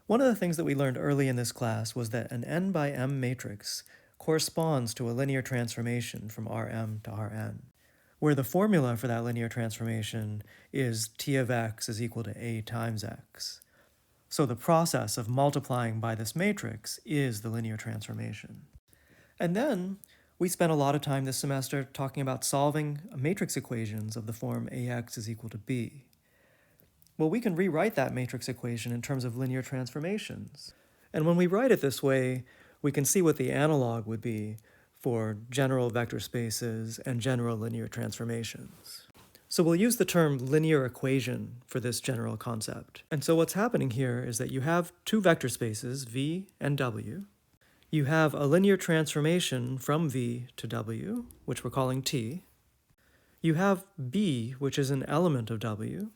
One of the things that we learned early in this class was that an n by m matrix corresponds to a linear transformation from Rm to Rn, where the formula for that linear transformation is T of x is equal to A times x. So the process of multiplying by this matrix is the linear transformation. And then we spent a lot of time this semester talking about solving matrix equations of the form Ax is equal to B. Well, we can rewrite that matrix equation in terms of linear transformations. And when we write it this way, we can see what the analog would be for general vector spaces and general linear transformations. So we'll use the term linear equation for this general concept. And so what's happening here is that you have two vector spaces, V and W. You have a linear transformation from V to W, which we're calling T. You have B, which is an element of W.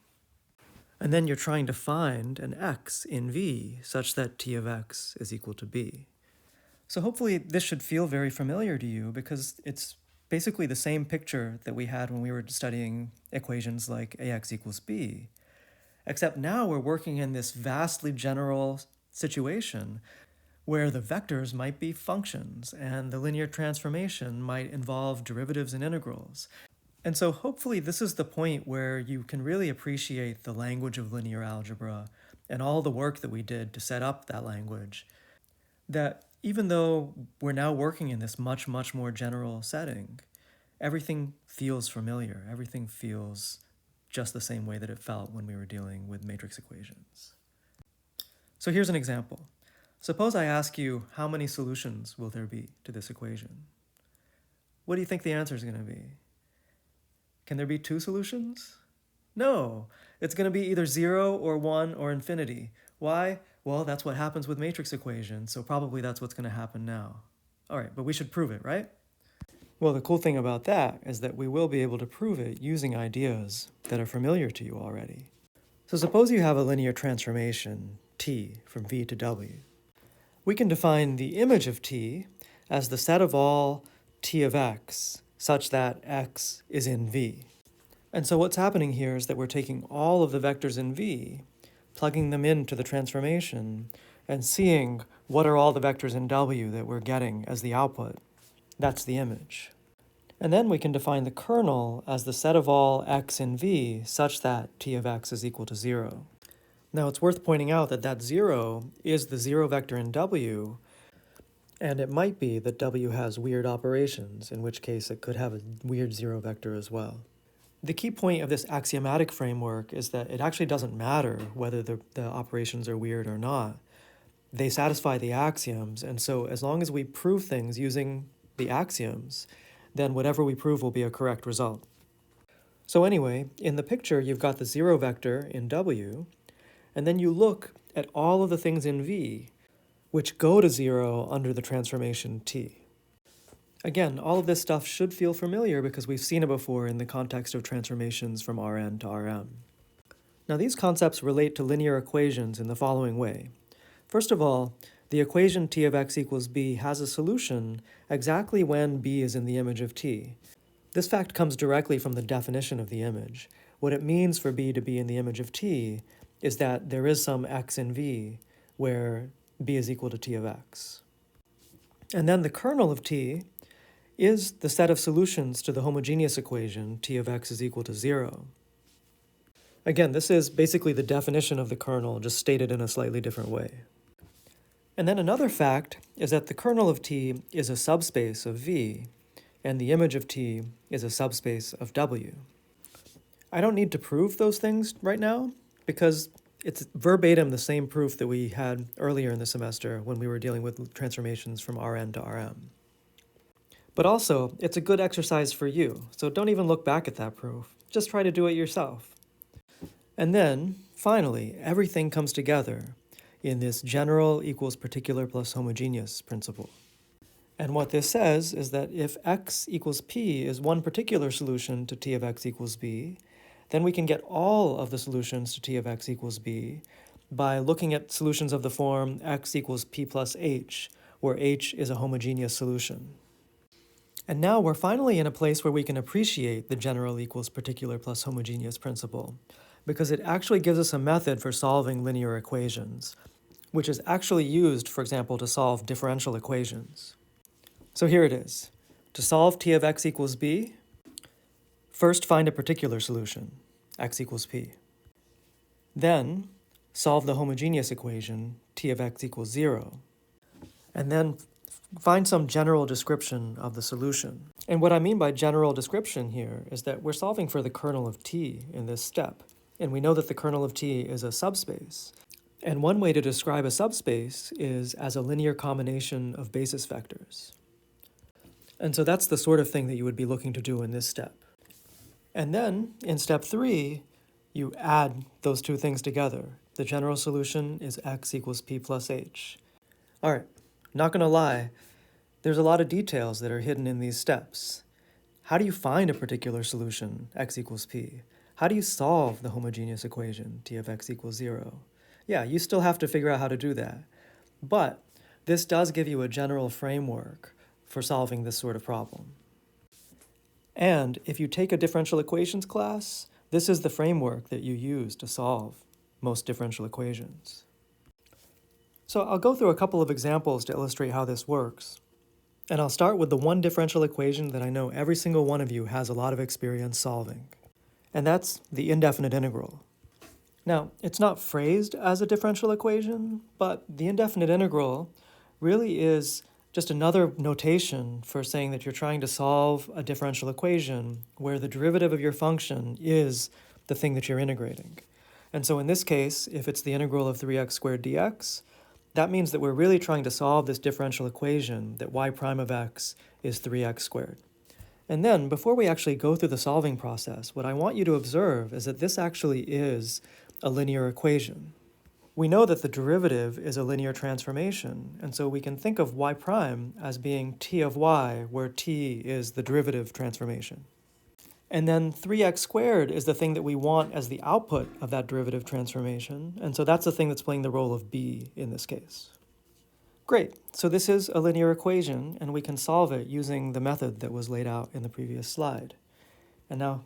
And then you're trying to find an x in V such that T of x is equal to B. So hopefully this should feel very familiar to you because it's basically the same picture that we had when we were studying equations like Ax equals B, except now we're working in this vastly general situation where the vectors might be functions and the linear transformation might involve derivatives and integrals. And so hopefully this is the point where you can really appreciate the language of linear algebra and all the work that we did to set up that language. That even though we're now working in this much, much more general setting, everything feels familiar. Everything feels just the same way that it felt when we were dealing with matrix equations. So here's an example. Suppose I ask you, how many solutions will there be to this equation? What do you think the answer is going to be? Can there be two solutions? No, it's going to be either 0 or 1 or infinity. Why? Well, that's what happens with matrix equations, so probably that's what's going to happen now. All right, but we should prove it, right? Well, the cool thing about that is that we will be able to prove it using ideas that are familiar to you already. So suppose you have a linear transformation, T, from V to W. We can define the image of T as the set of all T of x such that x is in V. And so what's happening here is that we're taking all of the vectors in V, plugging them into the transformation, and seeing what are all the vectors in W that we're getting as the output. That's the image. And then we can define the kernel as the set of all x in V such that T of x is equal to 0. Now it's worth pointing out that that 0 is the 0 vector in W, and it might be that W has weird operations, in which case it could have a weird 0 vector as well. The key point of this axiomatic framework is that it actually doesn't matter whether the operations are weird or not. They satisfy the axioms, and so as long as we prove things using the axioms, then whatever we prove will be a correct result. So anyway, in the picture you've got the 0 vector in W, and then you look at all of the things in V which go to 0 under the transformation T. Again, all of this stuff should feel familiar because we've seen it before in the context of transformations from Rn to Rm. Now these concepts relate to linear equations in the following way. First of all, the equation T of x equals B has a solution exactly when B is in the image of T. This fact comes directly from the definition of the image. What it means for B to be in the image of T is that there is some x in V where B is equal to T of x. And then the kernel of T is the set of solutions to the homogeneous equation T of x is equal to 0. Again, this is basically the definition of the kernel, just stated in a slightly different way. And then another fact is that the kernel of T is a subspace of V, and the image of T is a subspace of W. I don't need to prove those things right now, because it's verbatim the same proof that we had earlier in the semester when we were dealing with transformations from Rn to Rm. But also, it's a good exercise for you, so don't even look back at that proof. Just try to do it yourself. And then, finally, everything comes together in this general equals particular plus homogeneous principle. And what this says is that if x equals p is one particular solution to T of x equals b, then we can get all of the solutions to T of x equals b by looking at solutions of the form x equals p plus h, where h is a homogeneous solution. And now we're finally in a place where we can appreciate the general equals particular plus homogeneous principle, because it actually gives us a method for solving linear equations. which is actually used, for example, to solve differential equations. So here it is. To solve t of x equals b, first find a particular solution, x equals p. Then solve the homogeneous equation, t of x equals 0. And then find some general description of the solution. And what I mean by general description here is that we're solving for the kernel of t in this step. And we know that the kernel of t is a subspace. And one way to describe a subspace is as a linear combination of basis vectors. And so that's the sort of thing that you would be looking to do in this step. And then, in step 3, you add those two things together. The general solution is x equals p plus h. All right, not going to lie, there's a lot of details that are hidden in these steps. How do you find a particular solution, x equals p? How do you solve the homogeneous equation, t of x equals 0? Yeah, you still have to figure out how to do that. But this does give you a general framework for solving this sort of problem. And if you take a differential equations class, this is the framework that you use to solve most differential equations. So I'll go through a couple of examples to illustrate how this works. And I'll start with the one differential equation that I know every single one of you has a lot of experience solving. And that's the indefinite integral. Now, it's not phrased as a differential equation, but the indefinite integral really is just another notation for saying that you're trying to solve a differential equation where the derivative of your function is the thing that you're integrating. And so in this case, if it's the integral of 3x squared dx, that means that we're really trying to solve this differential equation that y prime of x is 3x squared. And then, before we actually go through the solving process, what I want you to observe is that this actually is a linear equation. We know that the derivative is a linear transformation, and so we can think of y prime as being t of y, where t is the derivative transformation. And then 3x squared is the thing that we want as the output of that derivative transformation, and so that's the thing that's playing the role of b in this case. Great, so this is a linear equation, and we can solve it using the method that was laid out in the previous slide. And now,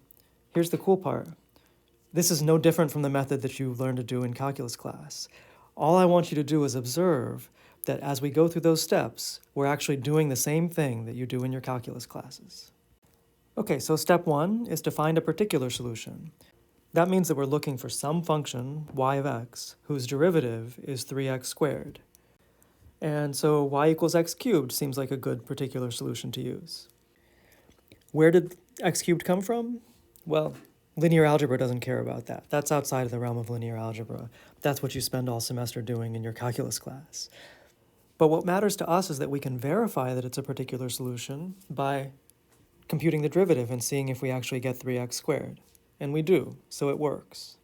here's the cool part. This is no different from the method that you learned to do in calculus class. All I want you to do is observe that as we go through those steps, we're actually doing the same thing that you do in your calculus classes. Okay, so step 1 is to find a particular solution. That means that we're looking for some function, y of x, whose derivative is 3x squared. And so y equals x cubed seems like a good particular solution to use. Where did x cubed come from? Well, linear algebra doesn't care about that. That's outside of the realm of linear algebra. That's what you spend all semester doing in your calculus class. But what matters to us is that we can verify that it's a particular solution by computing the derivative and seeing if we actually get 3x squared. And we do, so it works.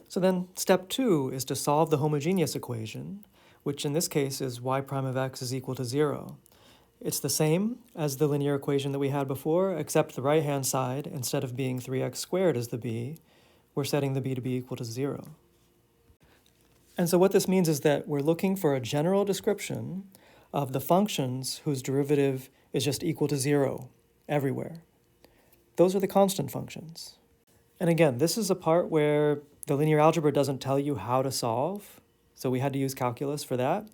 So then step 2 is to solve the homogeneous equation, which in this case is y prime of x is equal to 0. It's the same as the linear equation that we had before, except the right-hand side, instead of being 3x squared as the b, we're setting the b to be equal to 0. And so what this means is that we're looking for a general description of the functions whose derivative is just equal to 0 everywhere. Those are the constant functions. And again, this is a part where the linear algebra doesn't tell you how to solve, so we had to use calculus for that.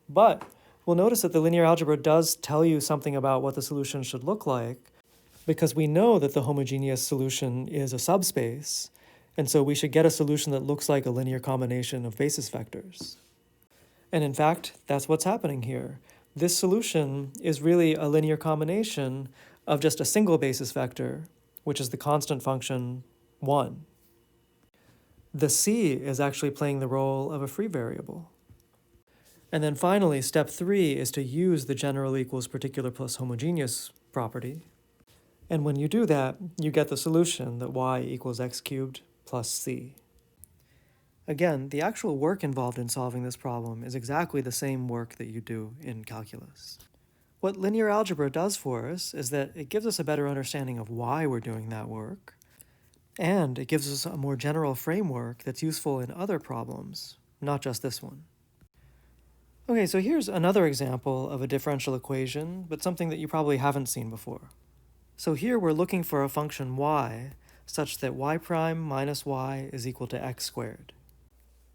But we'll notice that the linear algebra does tell you something about what the solution should look like, because we know that the homogeneous solution is a subspace, and so we should get a solution that looks like a linear combination of basis vectors. And in fact, that's what's happening here. This solution is really a linear combination of just a single basis vector, which is the constant function 1. The c is actually playing the role of a free variable. And then finally, step 3 is to use the general equals particular plus homogeneous property. And when you do that, you get the solution that y equals x cubed plus c. Again, the actual work involved in solving this problem is exactly the same work that you do in calculus. What linear algebra does for us is that it gives us a better understanding of why we're doing that work, and it gives us a more general framework that's useful in other problems, not just this one. Okay, so here's another example of a differential equation, but something that you probably haven't seen before. So here we're looking for a function y such that y prime minus y is equal to x squared.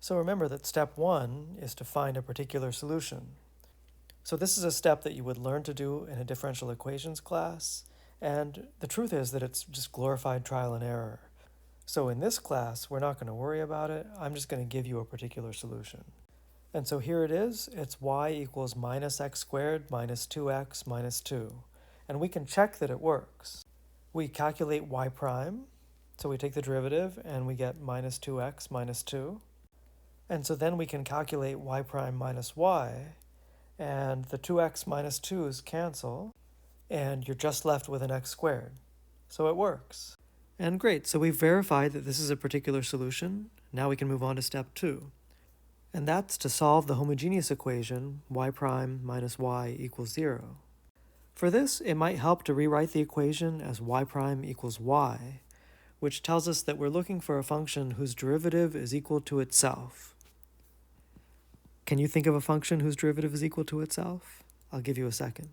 So remember that step 1 is to find a particular solution. So this is a step that you would learn to do in a differential equations class, and the truth is that it's just glorified trial and error. So in this class, we're not going to worry about it. I'm just going to give you a particular solution. And so here it is. It's y equals minus x squared minus 2x minus 2. And we can check that it works. We calculate y prime. So we take the derivative and we get minus 2x minus 2. And so then we can calculate y prime minus y. And the 2x minus 2's cancel. And you're just left with an x squared. So it works. And great, so we've verified that this is a particular solution. Now we can move on to step 2. And that's to solve the homogeneous equation y prime minus y equals 0. For this, it might help to rewrite the equation as y prime equals y, which tells us that we're looking for a function whose derivative is equal to itself. Can you think of a function whose derivative is equal to itself? I'll give you a second.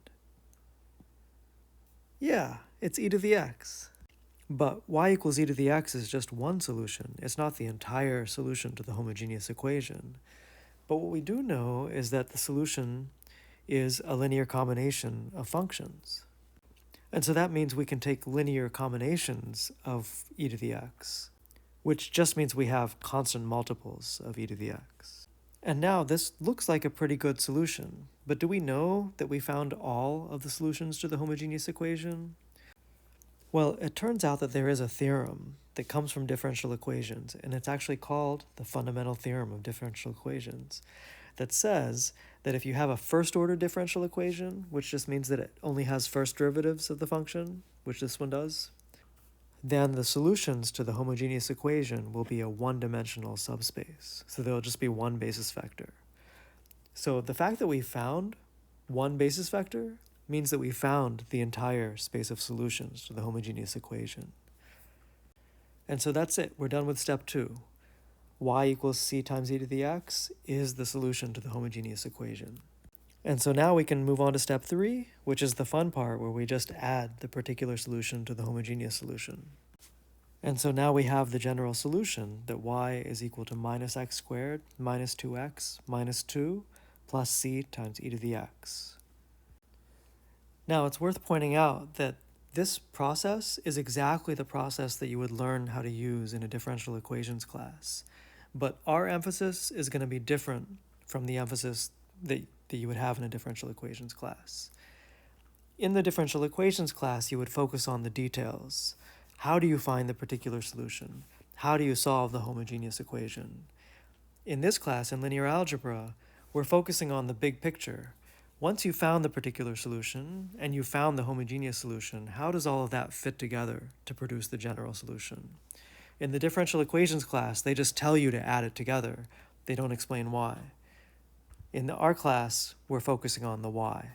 Yeah, it's e to the x. But y equals e to the x is just one solution. It's not the entire solution to the homogeneous equation. But what we do know is that the solution is a linear combination of functions. And so that means we can take linear combinations of e to the x, which just means we have constant multiples of e to the x. And now this looks like a pretty good solution, but do we know that we found all of the solutions to the homogeneous equation? Well, it turns out that there is a theorem that comes from differential equations, and it's actually called the fundamental theorem of differential equations, that says that if you have a first-order differential equation, which just means that it only has first derivatives of the function, which this one does, then the solutions to the homogeneous equation will be a one-dimensional subspace. So there'll just be one basis vector. So the fact that we found one basis vector means that we found the entire space of solutions to the homogeneous equation. And so that's it. We're done with step 2. Y equals c times e to the x is the solution to the homogeneous equation. And so now we can move on to step 3, which is the fun part where we just add the particular solution to the homogeneous solution. And so now we have the general solution that y is equal to minus x squared minus 2x minus 2 plus c times e to the x. Now it's worth pointing out that this process is exactly the process that you would learn how to use in a differential equations class. But our emphasis is going to be different from the emphasis that you would have in a differential equations class. In the differential equations class, you would focus on the details. How do you find the particular solution? How do you solve the homogeneous equation? In this class, in linear algebra, we're focusing on the big picture. Once you've found the particular solution and you've found the homogeneous solution, how does all of that fit together to produce the general solution? In the differential equations class, they just tell you to add it together. They don't explain why. In our class, we're focusing on the why.